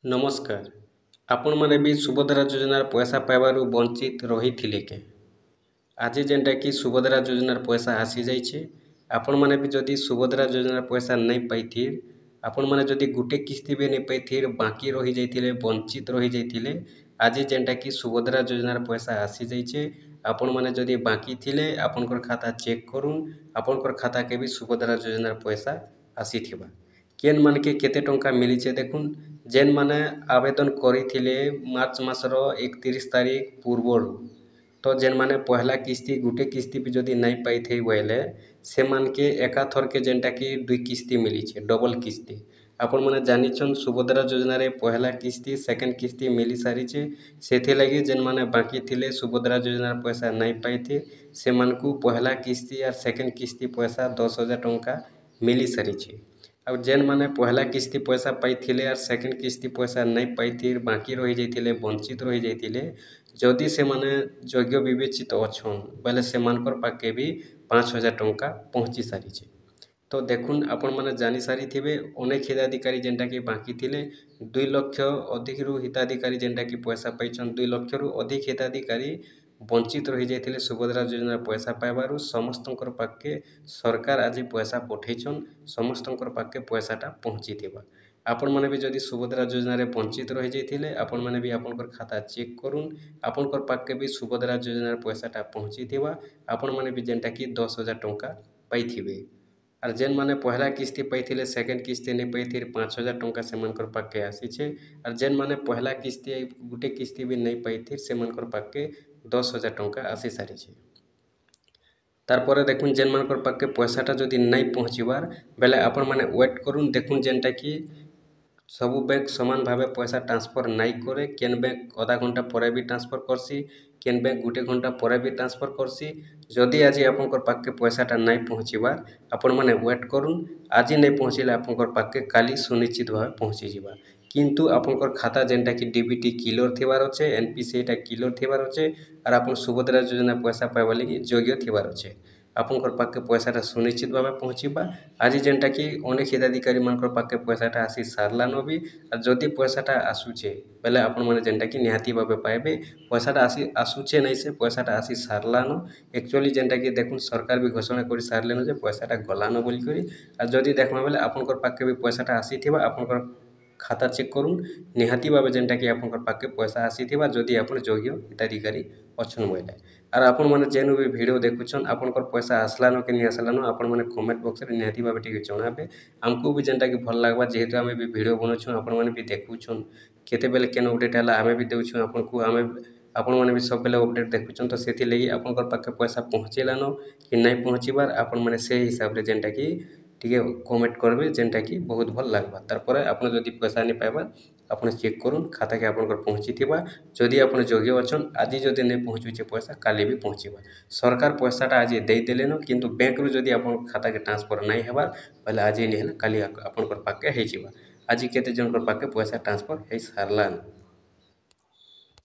ନମସ୍କାର। ଆପଣମାନେ ବି ସୁଭଦ୍ରା ଯୋଜନାର ପଇସା ପାଇବାରୁ ବଞ୍ଚିତ ରହିଥିଲେ କେ? ଆଜି ଯେନ୍ଟାକି ସୁଭଦ୍ରା ଯୋଜନାର ପଇସା ଆସିଯାଇଛି। ଆପଣମାନେ ବି ଯଦି ସୁଭଦ୍ରା ଯୋଜନାର ପଇସା ନାଇଁ ପାଇଥିର୍, ଆପଣମାନେ ଯଦି ଗୋଟେ କିସ୍ତି ବି ନାଇଁ ପାଇଥିର୍, ବାକି ରହିଯାଇଥିଲେ, ବଞ୍ଚିତ ରହିଯାଇଥିଲେ, ଆଜି ଯେନ୍ଟାକି ସୁଭଦ୍ରା ଯୋଜନାର ପଇସା ଆସିଯାଇଛେ। ଆପଣମାନେ ଯଦି ବାକି ଥିଲେ ଆପଣଙ୍କର ଖାତା ଚେକ୍ କରୁନ୍, ଆପଣଙ୍କର ଖାତାକେ ବି ସୁଭଦ୍ରା ଯୋଜନାର ପଇସା ଆସିଥିବା। କେନ୍ ମାନକେ କେତେ ଟଙ୍କା ମିଳିছে ଦେଖୁନ୍। ଯେନ୍ମାନେ ଆବେଦନ କରିଥିଲେ ମାର୍ଚ୍ଚ ମାସର 31 ତାରିଖ ପୂର୍ବରୁ, ତ ଯେନ୍ମାନେ ପହଲା କିସ୍ତି ଗୋଟେ କିସ୍ତି ବି ଯଦି ନାଇଁ ପାଇଥେଇ ବୋଇଲେ ସେମାନକେ ଏକାଥରକେ ଯେନ୍ଟାକି ଦୁଇ କିସ୍ତି ମିଳିছে, ଡବଲ କିସ୍ତି। ଆପଣମାନେ ଜାନିଛନ୍ ସୁଭଦ୍ରା ଯୋଜନାରେ ପହଲା କିସ୍ତି ସେକେଣ୍ଡ କିସ୍ତି ମିଳି ସାରିଛେ। ସେଥିଲାଗି ଯେନ୍ମାନେ ବାକି ଥିଲେ ସୁଭଦ୍ରା ଯୋଜନାର ପଇସା ନାଇଁ ପାଇଥି ସେମାନଙ୍କୁ ପହଲା କିସ୍ତି ଆର୍ ସେକେଣ୍ଡ କିସ୍ତି ପଇସା 10,000 ଟଙ୍କା ମିଳି ସାରିଛେ। ଆଉ ଯେନ୍ମାନେ ପହଲା କିସ୍ତି ପଇସା ପାଇଥିଲେ ଆର୍ ସେକେଣ୍ଡ କିସ୍ତି ପଇସା ନାଇଁ ପାଇଥିର୍, ବାକି ରହିଯାଇଥିଲେ, ବଞ୍ଚିତ ରହିଯାଇଥିଲେ, ଯଦି ସେମାନେ ଯୋଗ୍ୟ ବିବେଚିତ ଅଛନ୍ ବୋଇଲେ ସେମାନଙ୍କର ପାଖକେ ବି 5,000 ଟଙ୍କା ପହଞ୍ଚି ସାରିଛେ। ତ ଦେଖୁନ୍ ଆପଣମାନେ ଜାଣି ସାରିଥିବେ ଅନେକ ହିତାଧିକାରୀ ଯେନ୍ଟାକି ବାକି ଥିଲେ 2 ଲକ୍ଷ ଅଧିକରୁ ହିତାଧିକାରୀ ଯେନ୍ଟାକି ପଇସା ପାଇଛନ୍। 2 ଲକ୍ଷରୁ ଅଧିକ ହିତାଧିକାରୀ ବଞ୍ଚିତ ରହିଯାଇଥିଲେ ସୁଭଦ୍ରା ଯୋଜନାର ପଇସା ପାଇବାରୁ। ସମସ୍ତଙ୍କର ପାଖକେ ସରକାର ଆଜି ପଇସା ପଠେଇଛନ୍, ସମସ୍ତଙ୍କର ପାଖକେ ପଇସାଟା ପହଞ୍ଚିଥିବା। ଆପଣମାନେ ବି ଯଦି ସୁଭଦ୍ରା ଯୋଜନାରେ ବଞ୍ଚିତ ରହିଯାଇଥିଲେ ଆପଣମାନେ ବି ଆପଣଙ୍କର ଖାତା ଚେକ୍ କରୁନ୍, ଆପଣଙ୍କର ପାଖକେ ବି ସୁଭଦ୍ରା ଯୋଜନାର ପଇସାଟା ପହଞ୍ଚିଥିବା। ଆପଣମାନେ ବି ଯେନ୍ଟାକି 10,000 ଟଙ୍କା ପାଇଥିବେ। ଆର୍ ଯେନ୍ମାନେ ପହଲା କିସ୍ତି ପାଇଥିଲେ ସେକେଣ୍ଡ କିସ୍ତି ନାଇଁ ପାଇଥିର୍, 5,000 ଟଙ୍କା ସେମାନଙ୍କର ପାଖକେ ଆସିଛେ। ଆର୍ ଯେନ୍ମାନେ ପହଲା କିସ୍ତି ଗୋଟେ କିସ୍ତି ବି ନାଇଁ ପାଇଥିର୍ ସେମାନଙ୍କର ପାଖକେ 10,000 ଟଙ୍କା ଆସି ସାରିଛେ। ତାରପରେ ଦେଖୁନ୍ ଯେନ୍ମାନଙ୍କର ପାଖକେ ପଇସାଟା ଯଦି ନାଇଁ ପହଞ୍ଚିବାର୍ ବେଲେ ଆପଣମାନେ ୱେଟ୍ କରୁନ୍। ଦେଖୁନ୍ ଯେନ୍ଟାକି ସବୁ ବ୍ୟାଙ୍କ ସମାନ ଭାବେ ପଇସା ଟ୍ରାନ୍ସଫର ନାଇଁ करे। କେନ୍ ବ୍ୟାଙ୍କ ଅଧା ଘଣ୍ଟା ପରେ ବି ଟ୍ରାନ୍ସଫର କରସି, କେନ୍ ବ୍ୟାଙ୍କ ଗୋଟେ ଘଣ୍ଟା ପରେ ବି ଟ୍ରାନ୍ସଫର କରସି। ଯଦି ଆଜି ଆପଣଙ୍କର ପାଖକେ ପଇସାଟା ନାଇଁ ପହଞ୍ଚିବାର୍ ଆପଣମାନେ ୱେଟ୍ କରୁନ୍। ଆଜି ନାଇଁ ପହଞ୍ଚିଲେ ଆପଣଙ୍କର ପାଖକେ କାଲି ସୁନିଶ୍ଚିତ ଭାବେ ପହଞ୍ଚିଯିବା। କିନ୍ତୁ ଆପଣଙ୍କର ଖାତା ଯେନ୍ଟାକି DBT କ୍ଲିୟର ଥିବାର ଅଛେ, NPCIଟା କ୍ଲିୟର ଥିବାର ଅଛେ ଆର୍ ଆପଣ ସୁଭଦ୍ରା ଯୋଜନା ପଇସା ପାଇବାର୍ ଲାଗି ଯୋଗ୍ୟ ଥିବାର ଅଛେ। ଆପଣଙ୍କର ପାଖକେ ପଇସାଟା ସୁନିଶ୍ଚିତ ଭାବେ ପହଞ୍ଚିବା। ଆଜି ଯେନ୍ଟାକି ଅନେକ ହିତାଧିକାରୀମାନଙ୍କର ପାଖକେ ପଇସାଟା ଆସି ସାରଲାନ ବି। ଆର୍ ଯଦି ପଇସାଟା ଆସୁଛେ ବେଲେ ଆପଣମାନେ ଯେନ୍ଟାକି ନିହାତି ଭାବେ ପାଇବେ। ପଇସାଟା ଆସୁଛେ ନାଇଁ ସେ ପଇସାଟା ଆସି ସାରଲାନ। ଏକ୍ଚୁଆଲି ଯେନ୍ଟାକି ଦେଖୁନ୍ ସରକାର ବି ଘୋଷଣା କରି ସାରଲେନ ଯେ ପଇସାଟା ଗଲାନ ବୋଲିକରି। ଆର୍ ଯଦି ଦେଖମା ବେଲେ ଆପଣଙ୍କର ପାଖକେ ବି ପଇସାଟା ଆସିଥିବା। ଆପଣଙ୍କର ଖାତା ଚେକ୍ କରୁନ୍, ନିହାତି ଭାବେ ଯେନ୍ଟାକି ଆପଣଙ୍କର ପାଖକେ ପଇସା ଆସିଥିବା ଯଦି ଆପଣ ଯୋଗ୍ୟ ହିତାଧିକାରୀ ଅଛନ୍ ବୋଇଲେ। ଆର୍ ଆପଣମାନେ ଯେନୁ ବି ଭିଡ଼ିଓ ଦେଖୁଛନ୍ ଆପଣଙ୍କର ପଇସା ଆସଲାନ କି ନି ଆସଲାନ ଆପଣମାନେ କମେଣ୍ଟ ବକ୍ସରେ ନିହାତି ଭାବେ ଟିକେ ଜଣାବେ। ଆମକୁ ବି ଯେନ୍ଟାକି ଭଲ ଲାଗ୍ବା, ଯେହେତୁ ଆମେ ବି ଭିଡ଼ିଓ ବନଉଛୁଁ ଆପଣମାନେ ବି ଦେଖୁଛନ୍। କେତେବେଲେ କେନ୍ ଅପଡେଟ୍ ହେଲା ଆମେ ବି ଦେଉଛୁଁ ଆପଣଙ୍କୁ। ଆପଣମାନେ ବି ସବୁବେଲେ ଅପଡେଟ୍ ଦେଖୁଛନ୍। ତ ସେଥିଲାଗି ଆପଣଙ୍କର ପାଖକେ ପଇସା ପହଞ୍ଚିଲାନ କି ନାଇଁ ପହଞ୍ଚିବାର୍ ଆପଣମାନେ ସେଇ ହିସାବରେ ଯେନ୍ଟାକି ଟିକେ କମେଣ୍ଟ କରିବେ, ଯେନ୍ଟାକି ବହୁତ ଭଲ ଲାଗ୍ବା। ତାରପରେ ଆପଣ ଯଦି ପଇସା ନାଇଁ ପାଇବାର୍ ଆପଣ ଚେକ୍ କରୁନ୍, ଖାତାକେ ଆପଣଙ୍କର ପହଞ୍ଚିଥିବା। ଯଦି ଆପଣ ଯୋଗ୍ୟ ଅଛନ୍ ଆଜି ଯଦି ନାଇଁ ପହଞ୍ଚୁଛେ ପଇସା କାଲି ବି ପହଞ୍ଚିବା। ସରକାର ପଇସାଟା ଆଜି ଦେଇଦେଲେନ, କିନ୍ତୁ ବ୍ୟାଙ୍କରୁ ଯଦି ଆପଣଙ୍କ ଖାତାକେ ଟ୍ରାନ୍ସଫର ନାଇଁ ହେବାର୍ ବୋଇଲେ ଆଜି ନାଇଁ ହେଲେ କାଲି ଆପଣଙ୍କର ପାଖକେ ହେଇଯିବା। ଆଜି କେତେ ଜଣଙ୍କର ପାଖକେ ପଇସା ଟ୍ରାନ୍ସଫର ହେଇ ସାରଲାନ।